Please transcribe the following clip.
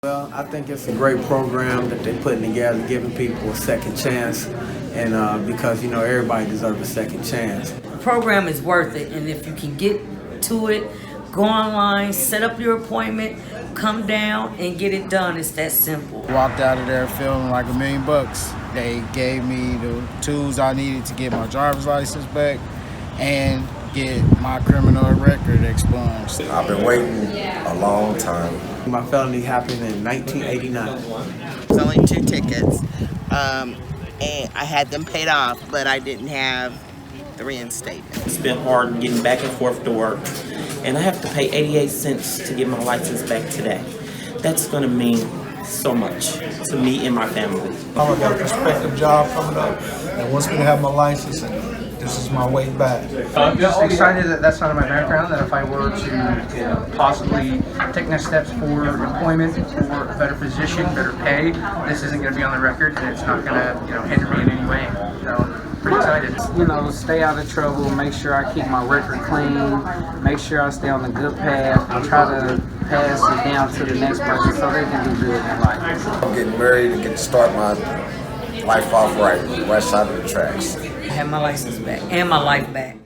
Well, I think it's a great program that they're putting together, giving people a second chance, and because, everybody deserves a second chance. The program is worth it, and if you can get to it, go online, set up your appointment, come down and get it done. It's that simple. Walked out of there feeling like $1 million. They gave me the tools I needed to get my driver's license back and get my criminal record expunged. I've been waiting a long time. My felony happened in 1989. It was only 2 tickets, and I had them paid off, but I didn't have the reinstatement. It's been hard getting back and forth to work, and I have to pay 88 cents to get my license back today. That's going to mean so much to me and my family. I got a prospective job coming up and wants me to have my license, and this is my way back. I'm just excited that that's not in my background, that if I were to possibly take next steps for employment, for a better position, better pay, this isn't going to be on the record, and it's not going to hinder me in any way. So I'm pretty excited. Stay out of trouble, make sure I keep my record clean, make sure I stay on the good path, and try to pass it down to the next person so they can do good in life. I'm getting married and get to start my life off right, west side of the tracks. I have my license back and my life back.